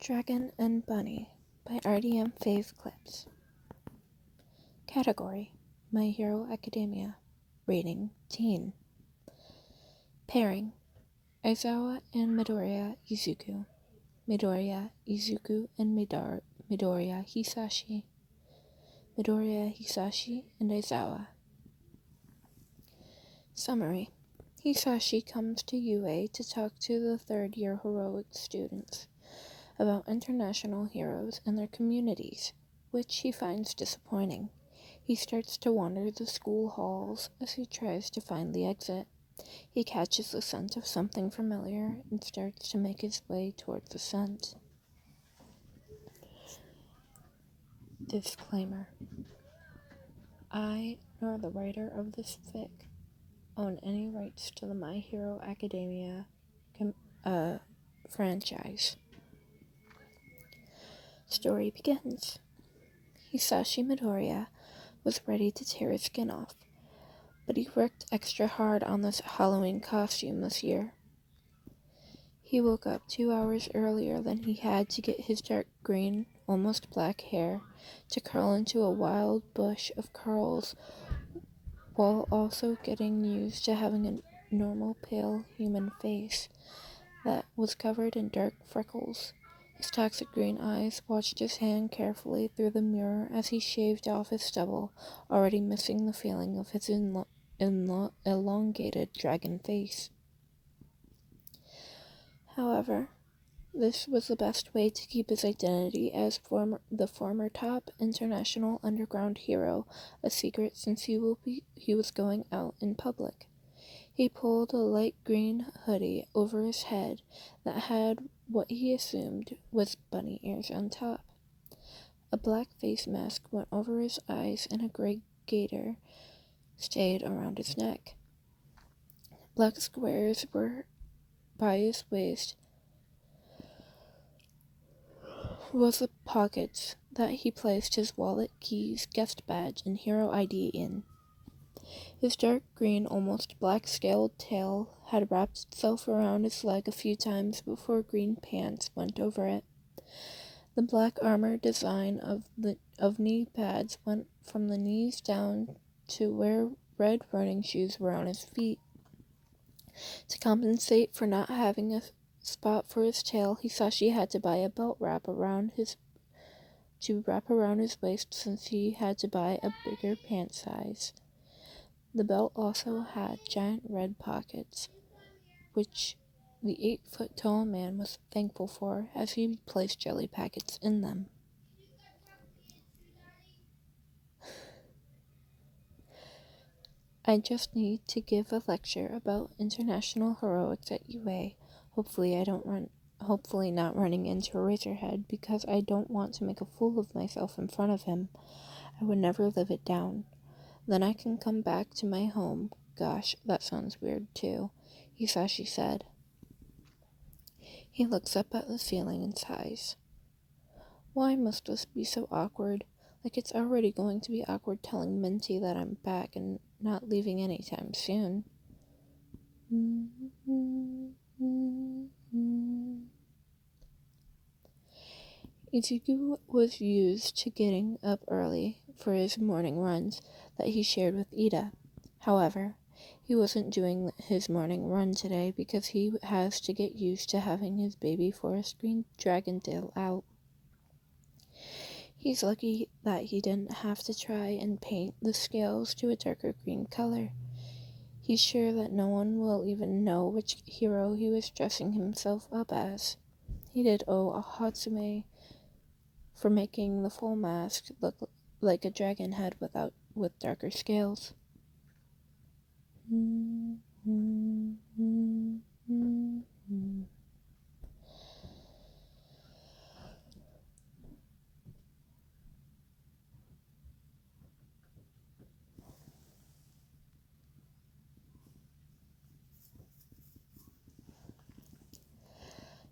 Dragon and Bunny by RDM Fave Clips. Category: My Hero Academia. Rating: Teen. Pairing: Aizawa and Midoriya Izuku. Midoriya Izuku and Midoriya Hisashi. Midoriya Hisashi and Aizawa. Summary: Hisashi comes to UA to talk to the third-year heroic students about international heroes and their communities, which he finds disappointing. He starts to wander the school halls as he tries to find the exit. He catches the scent of something familiar and starts to make his way towards the scent. Disclaimer: I, nor the writer of this fic, own any rights to the My Hero Academia franchise. Story begins. Hisashi Midoriya was ready to tear his skin off, but he worked extra hard on this Halloween costume this year. He woke up 2 hours earlier than he had to get his dark green, almost black hair to curl into a wild bush of curls, while also getting used to having a normal pale human face that was covered in dark freckles. His toxic green eyes watched his hand carefully through the mirror as he shaved off his stubble, already missing the feeling of his elongated dragon face. However, this was the best way to keep his identity as the former top international underground hero a secret, since he was going out in public. He pulled a light green hoodie over his head that had what he assumed was bunny ears on top. A black face mask went over his eyes and a gray gaiter stayed around his neck. Black squares were by his waist was the pockets that he placed his wallet, keys, guest badge, and hero ID in. His dark green, almost black scaled tail had wrapped itself around his leg a few times before green pants went over it. The black armor design of knee pads went from the knees down to where red running shoes were on his feet. To compensate for not having a spot for his tail, Hisashi had to buy a belt wrap around his waist, since he had to buy a bigger pant size. The belt also had giant red pockets, which the 8-foot-tall man was thankful for, as he placed jelly packets in them. I just need to give a lecture about international heroics at UA. Hopefully not running into a Razorhead, because I don't want to make a fool of myself in front of him. I would never live it down. Then I can come back to my home. Gosh, that sounds weird too, Hisashi said. He looks up at the ceiling and sighs. Why must this be so awkward? Like it's already going to be awkward telling Minty that I'm back and not leaving anytime soon. Izuku was used to getting up early for his morning runs that he shared with Ida. However, he wasn't doing his morning run today because he has to get used to having his baby forest green dragon tail out. He's lucky that he didn't have to try and paint the scales to a darker green color. He's sure that no one will even know which hero he was dressing himself up as. He did owe a Hatsume for making the full mask look like a dragon head with darker scales.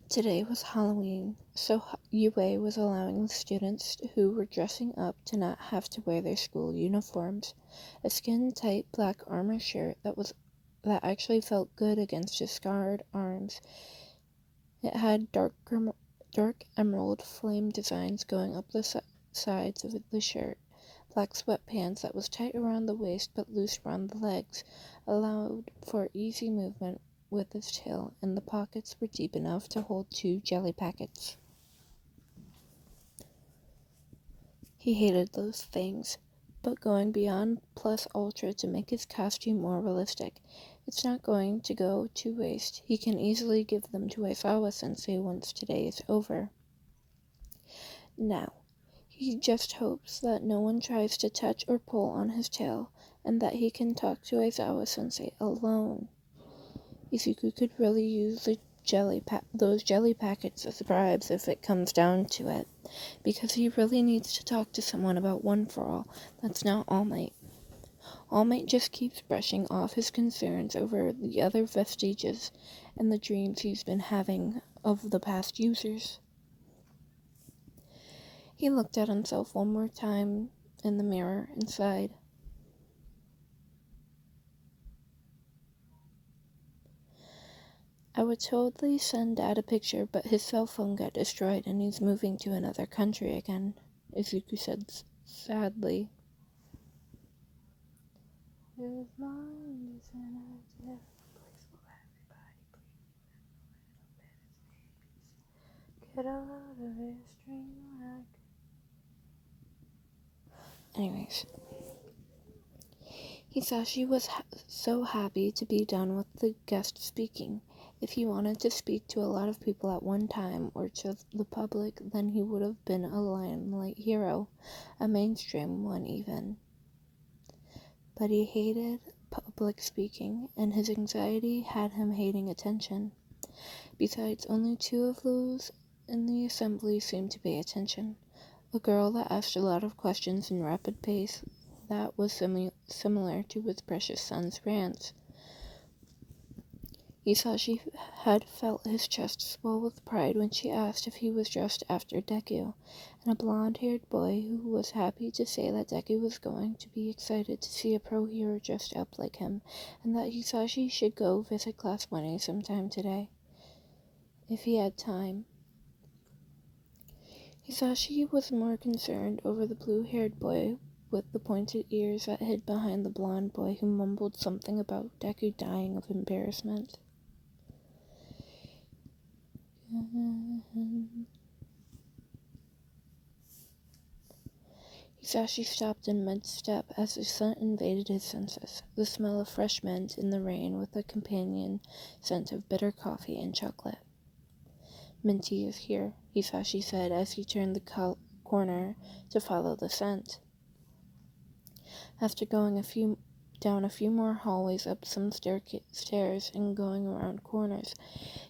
Today was Halloween, so UA was allowing the students who were dressing up to not have to wear their school uniforms. A skin-tight black armor shirt that actually felt good against his scarred arms. It had dark dark emerald flame designs going up the sides of the shirt. Black sweatpants that was tight around the waist but loose around the legs allowed for easy movement with his tail, and the pockets were deep enough to hold 2 jelly packets. He hated those things, but going beyond plus ultra to make his costume more realistic. It's not going to go to waste. He can easily give them to Aizawa-sensei once today is over. Now, he just hopes that no one tries to touch or pull on his tail, and that he can talk to Aizawa-sensei alone. Izuku could really use those jelly packets as bribes if it comes down to it, because he really needs to talk to someone about One for All. That's not All Might. All Might just keeps brushing off his concerns over the other vestiges and the dreams he's been having of the past users. He looked at himself one more time in the mirror and sighed. I would totally send Dad a picture, but his cell phone got destroyed and he's moving to another country again, Izuku said sadly. His mind is in a different place. Will everybody please get out of this dream wreck? Anyways, Hisashi was so happy to be done with the guest speaking. If he wanted to speak to a lot of people at one time, or to the public, then he would have been a limelight hero, a mainstream one even. But he hated public speaking, and his anxiety had him hating attention. Besides, only 2 of those in the assembly seemed to pay attention. A girl that asked a lot of questions in rapid pace that was similar to his precious son's rants. Hisashi had felt his chest swell with pride when she asked if he was dressed after Deku, and a blonde-haired boy who was happy to say that Deku was going to be excited to see a pro hero dressed up like him, and that Hisashi should go visit Class 1A sometime today, if he had time. Hisashi was more concerned over the blue-haired boy with the pointed ears that hid behind the blonde boy who mumbled something about Deku dying of embarrassment. Hisashi stopped in mid-step as the scent invaded his senses, the smell of fresh mint in the rain with a companion scent of bitter coffee and chocolate. Minty is here, Hisashi said as he turned the corner to follow the scent. After going down a few more hallways, up some stairs, and going around corners,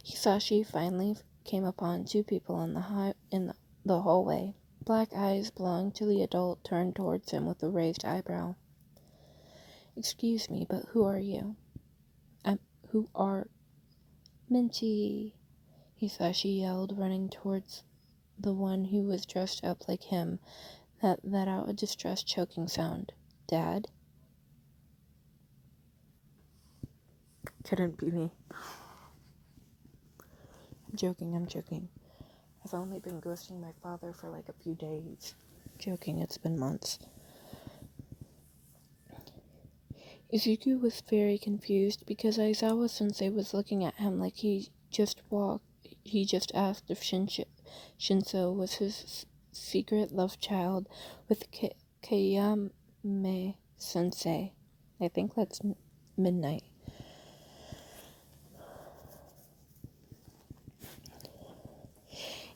Hisashi finally came upon 2 people in the hallway. Black eyes belonging to the adult turned towards him with a raised eyebrow. "Excuse me, but who are you?" Who are... Minty!" Hisashi yelled, running towards the one who was dressed up like him, that let out a distressed choking sound. "Dad?" Couldn't be me. I'm joking. I've only been ghosting my father for like a few days. Joking, it's been months. Izuku was very confused because Aizawa-sensei was looking at him like he just asked if Shinso was his secret love child with Kayame-sensei. I think that's midnight.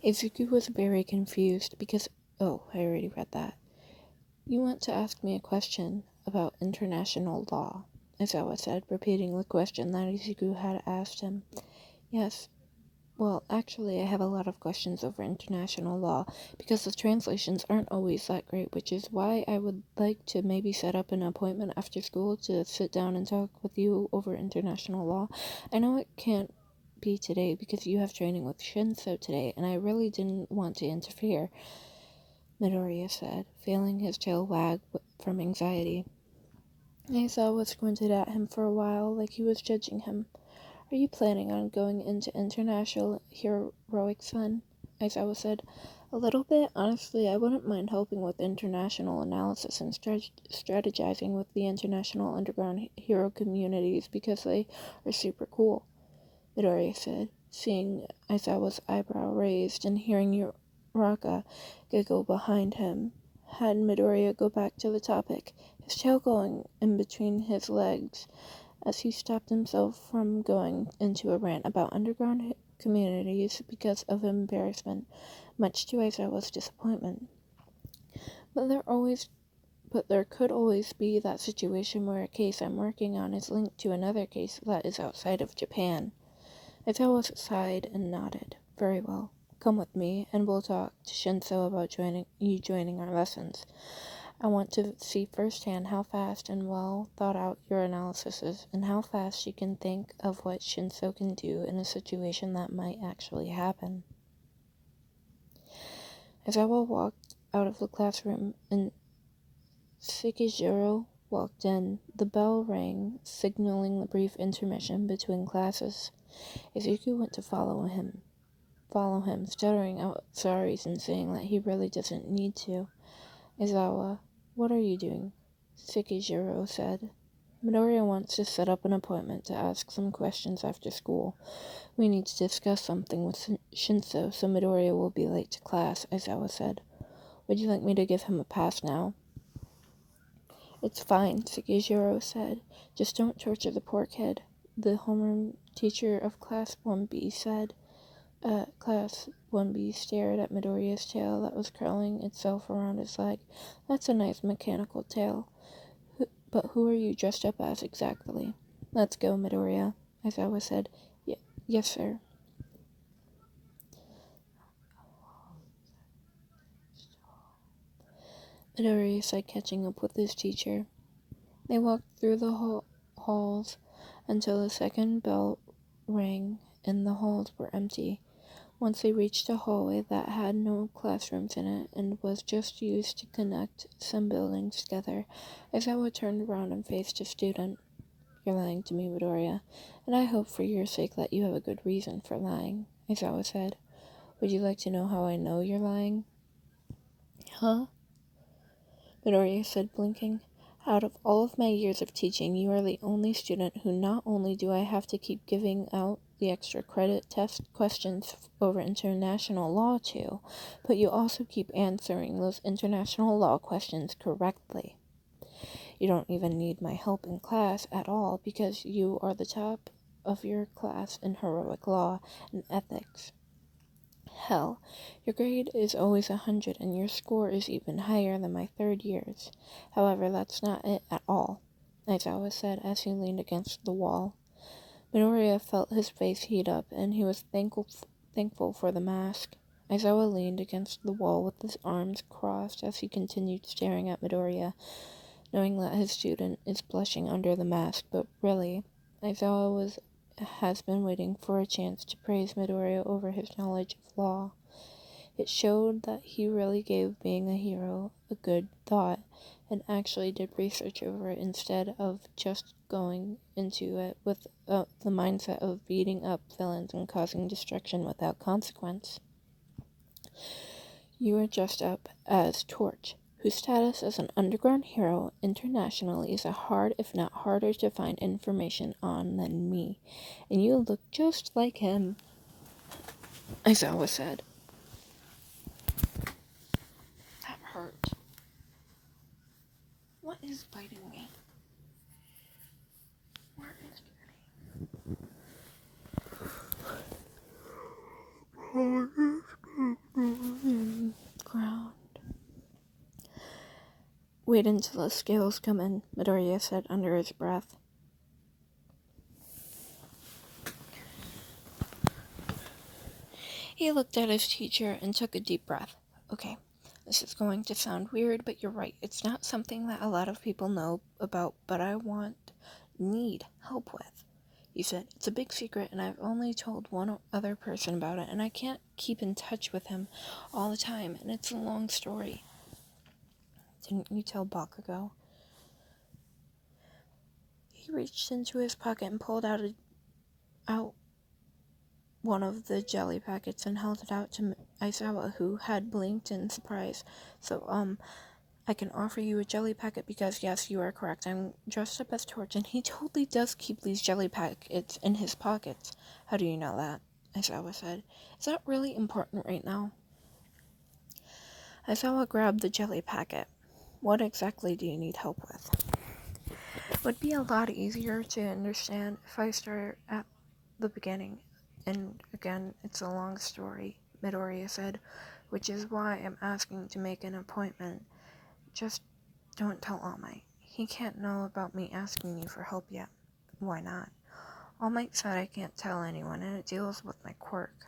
Izuku was very confused because... Oh, I already read that. "You want to ask me a question about international law," Aizawa said, repeating the question that Izuku had asked him. "Yes. Well, actually, I have a lot of questions over international law, because the translations aren't always that great, which is why I would like to maybe set up an appointment after school to sit down and talk with you over international law. I know it can't be today because you have training with Shinso today, and I really didn't want to interfere," Midoriya said, feeling his tail wag from anxiety. Aizawa squinted at him for a while, like he was judging him. "Are you planning on going into international heroic, son?" Aizawa said. A little bit. Honestly, I wouldn't mind helping with international analysis and strategizing with the international underground hero communities because they are super cool, Midoriya said, seeing Aizawa's eyebrow raised and hearing Uraka giggle behind him. Had Midoriya go back to the topic, his tail going in between his legs as he stopped himself from going into a rant about underground communities because of embarrassment, much to Aizawa's disappointment. But there could always be that situation where a case I'm working on is linked to another case that is outside of Japan. Aizawa sighed and nodded. Very well. Come with me, and we'll talk to Shinso about joining our lessons. I want to see firsthand how fast and well thought out your analysis is, and how fast she can think of what Shinso can do in a situation that might actually happen. Aizawa walked out of the classroom, and Sekijiro walked in. The bell rang, signaling the brief intermission between classes. Izuku went to follow him, stuttering out sorries and saying that he really doesn't need to. Aizawa, what are you doing? Sekijiro said. Midoriya wants to set up an appointment to ask some questions after school. We need to discuss something with Shinso, so Midoriya will be late to class, Aizawa said. Would you like me to give him a pass now? It's fine, Sekijiro said. Just don't torture the poor kid, the homeroom teacher of Class 1B said. Class 1B stared at Midoriya's tail that was curling itself around his leg. That's a nice mechanical tail. But who are you dressed up as exactly? Let's go, Midoriya, Aizawa said. Yes, sir. Midoriya said, catching up with his teacher. They walked through the halls until the second bell rang and the halls were empty. Once they reached a hallway that had no classrooms in it and was just used to connect some buildings together, Aizawa turned around and faced a student. You're lying to me, Midoriya, and I hope for your sake that you have a good reason for lying, Aizawa said. Would you like to know how I know you're lying? Huh? Midoriya said, blinking. Out of all of my years of teaching, you are the only student who not only do I have to keep giving out the extra credit test questions over international law to, but you also keep answering those international law questions correctly. You don't even need my help in class at all because you are the top of your class in heroic law and ethics. Hell, your grade is always 100 and your score is even higher than my third year's. However, that's not it at all, Aizawa said as he leaned against the wall. Midoriya felt his face heat up, and he was thankful for the mask. Aizawa leaned against the wall with his arms crossed as he continued staring at Midoriya, knowing that his student is blushing under the mask, but really, Aizawa has been waiting for a chance to praise Midoriya over his knowledge of law. It showed that he really gave being a hero a good thought, and actually did research over it instead of just going into it with the mindset of beating up villains and causing destruction without consequence. You are dressed up as Torch, whose status as an underground hero internationally is hard, if not harder, to find information on than me, and you look just like him, Aizawa said. That hurt. What is biting me? Where is Kitty? Ground. Wait until the scales come in, Midoriya said under his breath. He looked at his teacher and took a deep breath. Okay, this is going to sound weird, but you're right. It's not something that a lot of people know about, but I need help with. He said, it's a big secret, and I've only told one other person about it, and I can't keep in touch with him all the time, and it's a long story. Didn't you tell Bakugo? He reached into his pocket and pulled out one of the jelly packets and held it out to Aizawa, who had blinked in surprise. So, I can offer you a jelly packet because, yes, you are correct. I'm dressed up as Torch, and he totally does keep these jelly packets in his pockets. How do you know that? Aizawa said. Is that really important right now? Aizawa grabbed the jelly packet. What exactly do you need help with? It would be a lot easier to understand if I start at the beginning. And again, it's a long story, Midoriya said, which is why I'm asking to make an appointment. Just don't tell All Might. He can't know about me asking you for help yet. Why not? All Might said I can't tell anyone, and it deals with my quirk.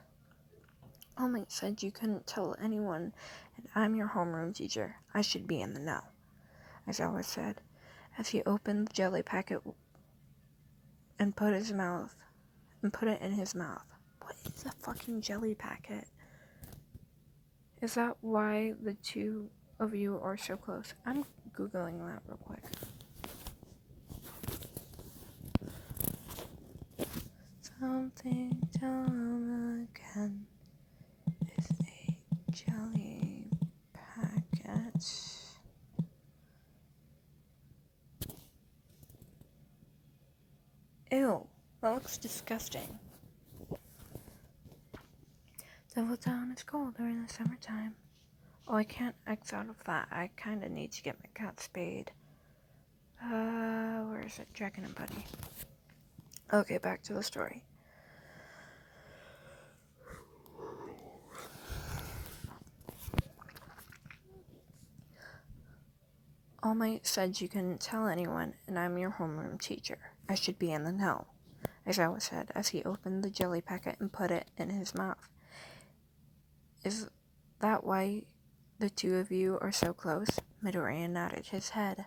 All Might said you couldn't tell anyone, and I'm your homeroom teacher. I should be in the know, Aizawa said, as he opened the jelly packet and put it in his mouth. What is a fucking jelly packet? Is that why the two of you are so close? I'm Googling that real quick. Something dumb again is a jelly packet. Ew, that looks disgusting. Devil Town is cold during the summertime. Oh, I can't X out of that. I kinda need to get my cat spayed. Where is it? Dragon and Bunny. Okay, back to the story. All Might said you couldn't tell anyone, and I'm your homeroom teacher. I should be in the know, Aizawa said as he opened the jelly packet and put it in his mouth. Is that why the two of you are so close? Midoriya nodded his head.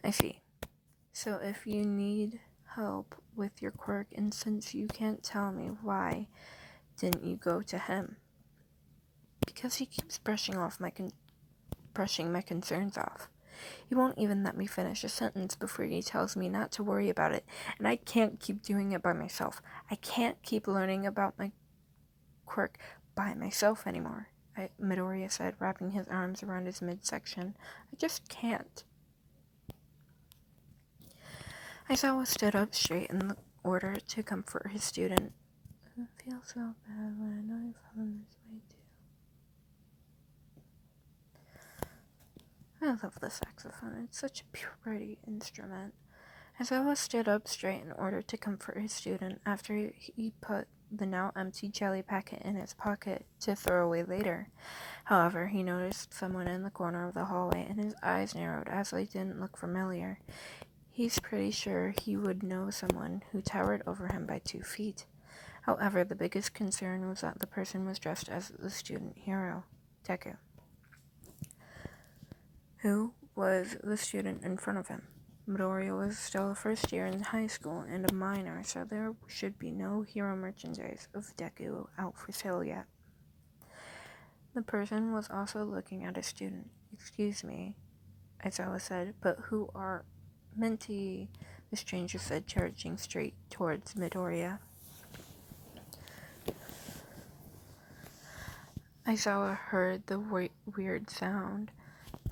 I see. So if you need help with your quirk, and since you can't tell me, why didn't you go to him? Because he keeps brushing my concerns off. He won't even let me finish a sentence before he tells me not to worry about it, and I can't keep doing it by myself. I can't keep learning about my quirk by myself anymore, Midoriya said, wrapping his arms around his midsection. I just can't. Aizawa stood up straight in order to comfort his student. I feel so bad when I know you're feeling this way too. I love the saxophone. It's such a pretty instrument. Aizawa stood up straight in order to comfort his student after he put the now empty jelly packet in his pocket to throw away later. However, he noticed someone in the corner of the hallway, and his eyes narrowed as they didn't look familiar. He's pretty sure he would know someone who towered over him by 2 feet. However, the biggest concern was that the person was dressed as the student hero, Deku. Who was the student in front of him? Midoriya was still a first year in high school and a minor, so there should be no hero merchandise of Deku out for sale yet. The person was also looking at a student. Excuse me, Aizawa said, but who are Minty? The stranger said, charging straight towards Midoriya. Aizawa heard the weird sound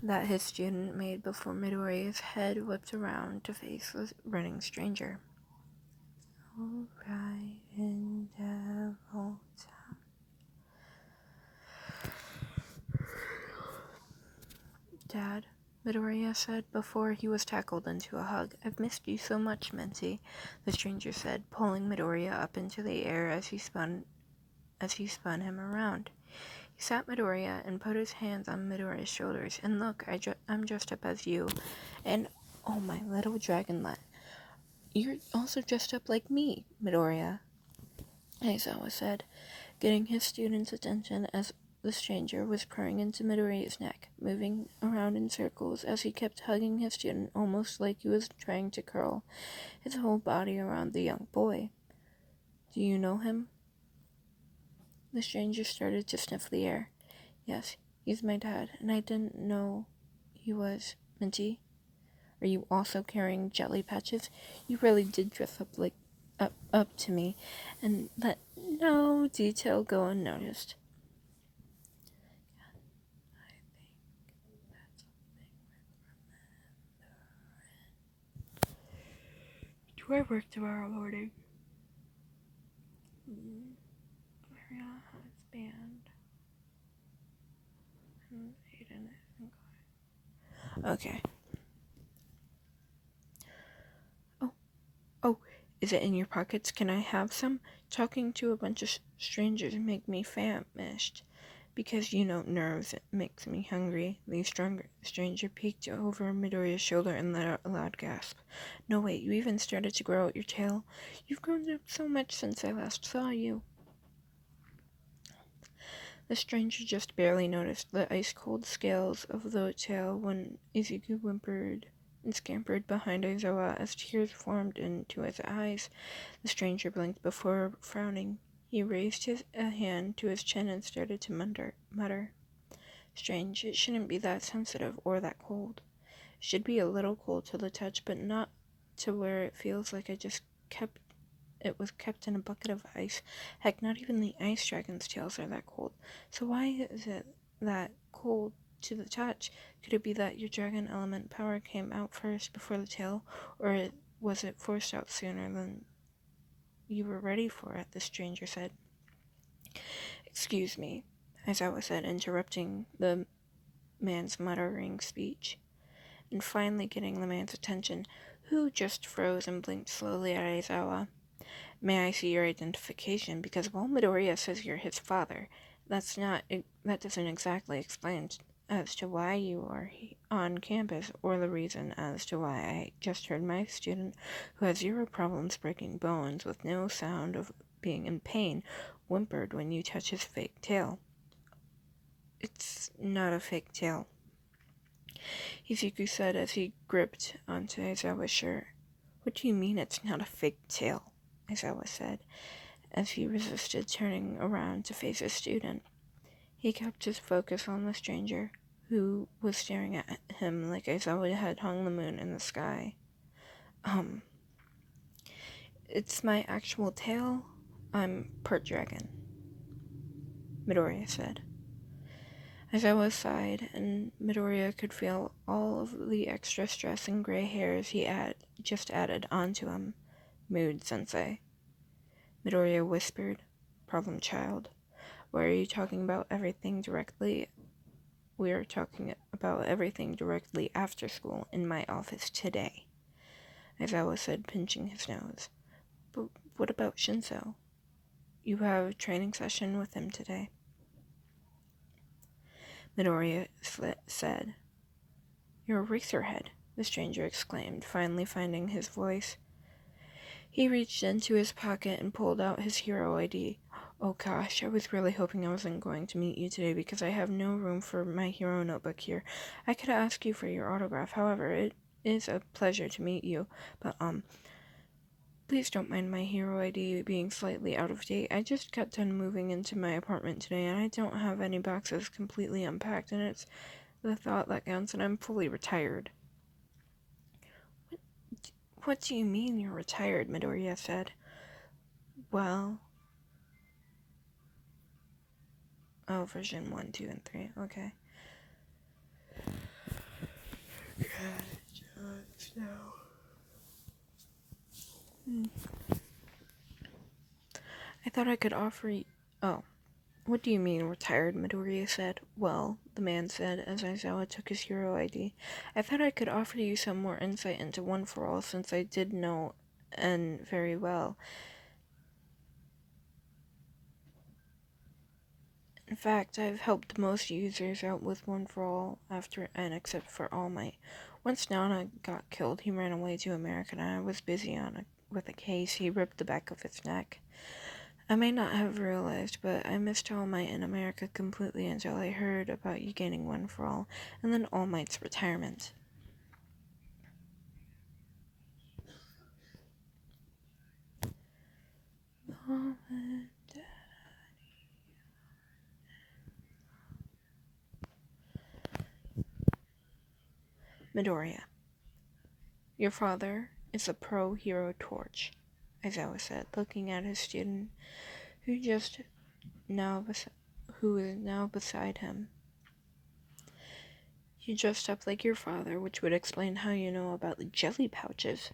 that his student made before Midoriya's head whipped around to face the running stranger. Alright, in Devil Town. Dad, Midoriya said before he was tackled into a hug. I've missed you so much, Minty, the stranger said, pulling Midoriya up into the air as he spun him around. He sat Midoriya and put his hands on Midoriya's shoulders. And look, I'm dressed up as you. And, oh, my little dragonlet. You're also dressed up like me, Midoriya, Aizawa said, getting his student's attention as the stranger was purring into Midoriya's neck, moving around in circles as he kept hugging his student almost like he was trying to curl his whole body around the young boy. Do you know him? The stranger started to sniff the air. Yes, he's my dad, and I didn't know he was. Minty, are you also carrying jelly patches? You really did dress up like up to me and let no detail go unnoticed. Do I work tomorrow morning? Mariana has band. And Aiden isn't going. Okay. Oh, is it in your pockets? Can I have some? Talking to a bunch of strangers make me famished. Because, nerves, it makes me hungry. The stranger peeked over Midoriya's shoulder and let out a loud gasp. No, wait, you even started to grow out your tail? You've grown up so much since I last saw you. The stranger just barely noticed the ice-cold scales of the tail when Izuku whimpered and scampered behind Aizawa as tears formed into his eyes. The stranger blinked before frowning. He raised a hand to his chin and started to mutter. Strange, it shouldn't be that sensitive or that cold. It should be a little cold to the touch, but not to where it feels like it was kept in a bucket of ice. Heck, not even the ice dragon's tails are that cold. So why is it that cold to the touch? Could it be that your dragon element power came out first before the tail, or was it forced out sooner than you were ready for it? The stranger said. Excuse me, Aizawa said, interrupting the man's muttering speech, and finally getting the man's attention, who just froze and blinked slowly at Aizawa. May I see your identification? Because while Midoriya says you're his father, that doesn't exactly explain as to why you are on campus, or the reason as to why I just heard my student, who has zero problems breaking bones with no sound of being in pain, whimpered when you touch his fake tail. It's not a fake tail, Izuku said as he gripped onto Aizawa's shirt. What do you mean it's not a fake tail? Aizawa said, as he resisted turning around to face his student. He kept his focus on the stranger, who was staring at him like Aizawa had hung the moon in the sky. It's my actual tail. I'm part dragon, Midoriya said. Aizawa sighed, and Midoriya could feel all of the extra stress and gray hairs he just added onto him. Mood, sensei. Midoriya whispered. Problem child. Why are you talking about everything directly? We are talking about everything directly after school in my office today, Aizawa said, pinching his nose. But what about Shinso? You have a training session with him today, Midoriya said. You're a racerhead, the stranger exclaimed, finally finding his voice. He reached into his pocket and pulled out his hero ID. Oh gosh, I was really hoping I wasn't going to meet you today because I have no room for my hero notebook here. I could ask you for your autograph, however, it is a pleasure to meet you, but, please don't mind my hero ID being slightly out of date. I just got done moving into my apartment today, and I don't have any boxes completely unpacked, and it's the thought that counts, and I'm fully retired. What do you mean you're retired? Midoriya said. Well... Oh, version 1, 2, and 3. Okay. I thought I could offer you... Oh. What do you mean, retired? Midoriya said. Well, the man said, as Aizawa took his hero ID. I thought I could offer you some more insight into One for All, since I did know N very well. In fact, I've helped most users out with One for All after N, except for All Might. Once Nana got killed, he ran away to America, and I was busy with a case. He ripped the back of his neck. I may not have realized, but I missed All Might in America completely until I heard about you gaining One for All, and then All Might's retirement. Midoriya. Your father is a pro-hero torch. Aizawa said, looking at his student, who is now beside him. You dressed up like your father, which would explain how you know about the jelly pouches.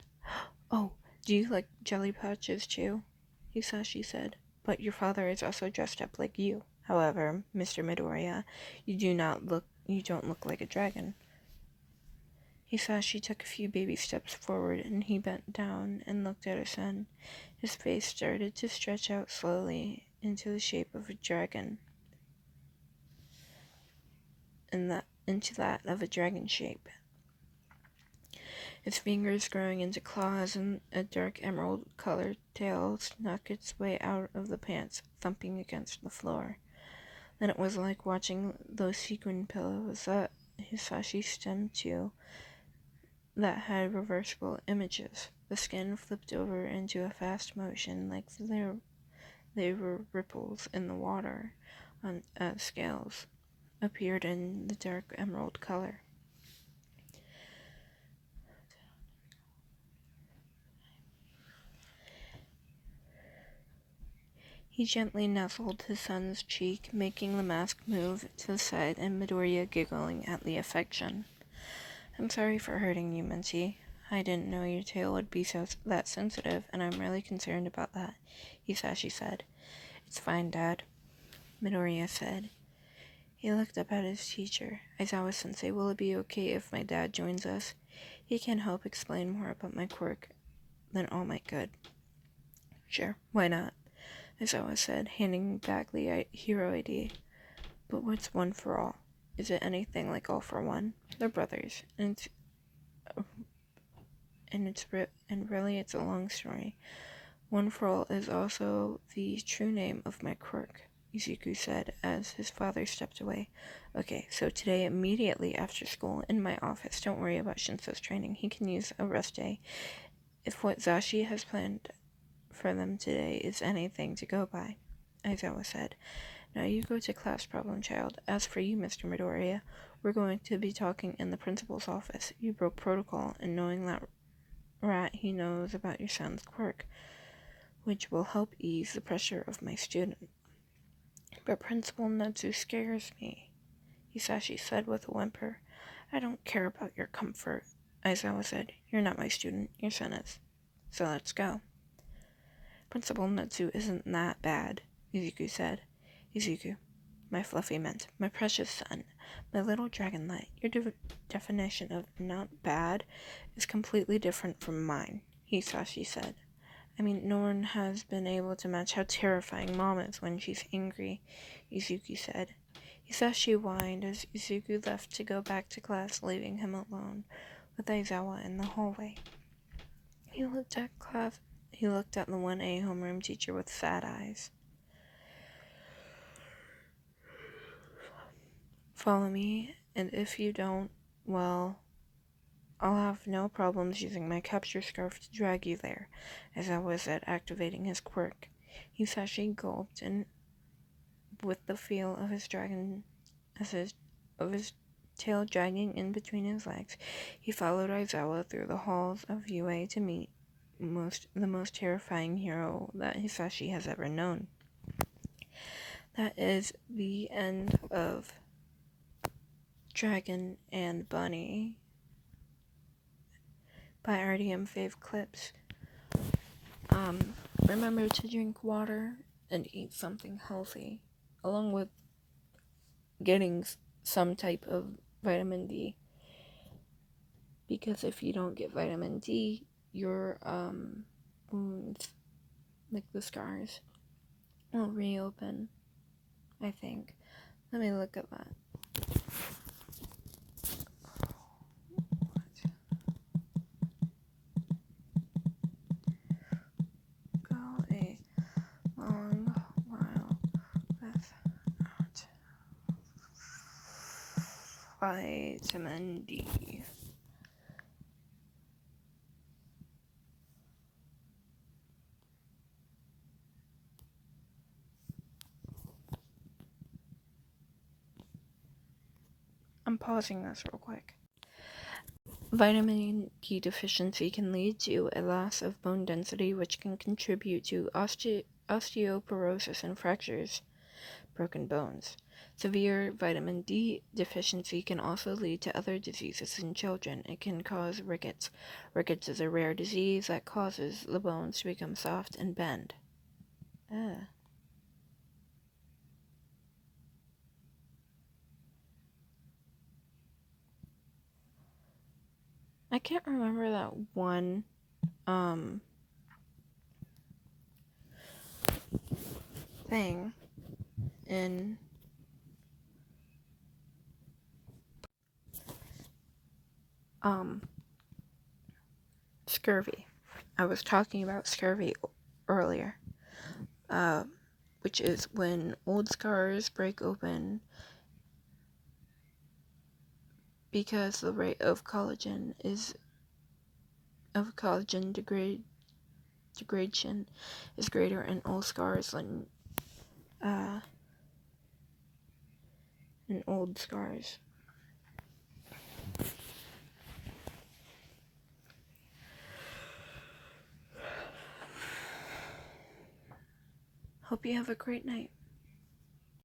Oh, do you like jelly pouches too? Hisashi said. But your father is also dressed up like you. However, Mr. Midoriya, you don't look like a dragon. Hisashi took a few baby steps forward, and he bent down and looked at his son. His face started to stretch out slowly into the shape of a dragon, into that of a dragon shape. Its fingers growing into claws, and a dark emerald-colored tail snuck its way out of the pants, thumping against the floor. Then it was like watching those sequin pillows that Hisashi stemmed to that had reversible images. The skin flipped over into a fast motion like they were ripples in the water, as scales appeared in the dark emerald color. He gently nuzzled his son's cheek, making the mask move to the side, and Midoriya giggling at the affection. I'm sorry for hurting you, Minty. I didn't know your tail would be that sensitive, and I'm really concerned about that, Hisashi said. It's fine, Dad, Midoriya said. He looked up at his teacher. Aizawa-sensei, will it be okay if my dad joins us? He can help explain more about my quirk than All Might could. Sure, why not? Aizawa said, handing back the hero ID. But what's one for all? Is it anything like all for one? They're brothers, and really it's a long story. One for all is also the true name of my quirk, Izuku said as his father stepped away. Okay, so today, immediately after school, in my office, don't worry about Shinso's training. He can use a rest day. If what Zashi has planned for them today is anything to go by, Aizawa said. Now you go to class, problem child. As for you, Mr. Midoriya, we're going to be talking in the principal's office. You broke protocol, and knowing that rat he knows about your son's quirk, which will help ease the pressure of my student. But Principal Natsu scares me, Hisashi said with a whimper. I don't care about your comfort, Aizawa said. You're not my student, your son is. So let's go. Principal Natsu isn't that bad, Izuku said. Izuku, my fluffy mint, my precious son, my little dragonlight, your definition of not bad is completely different from mine, Hisashi said. I mean, no one has been able to match how terrifying Mom is when she's angry, Izuku said. Hisashi whined as Izuku left to go back to class, leaving him alone with Aizawa in the hallway. He looked at the 1A homeroom teacher with sad eyes. Follow me, and if you don't, well, I'll have no problems using my capture scarf to drag you there, as I was at activating his quirk. Hisashi gulped, and with the feel of his tail dragging in between his legs, he followed Aizawa through the halls of UA to meet the most terrifying hero that Hisashi has ever known. That is the end of Dragon and Bunny by RDM Fave Clips. Remember to drink water and eat something healthy, along with getting some type of vitamin D. Because if you don't get vitamin D, your wounds, like the scars, will reopen, I think. Let me look at that. Go a long while without vitamin D. I'm pausing this real quick. Vitamin D deficiency can lead to a loss of bone density, which can contribute to osteoporosis and fractures, broken bones. Severe vitamin D deficiency can also lead to other diseases in children. It can cause rickets. Rickets is a rare disease that causes the bones to become soft and bend. I can't remember that one thing in scurvy. I was talking about scurvy earlier, which is when old scars break open because the rate of collagen degradation is greater in old scars than in old scars. Hope you have a great night.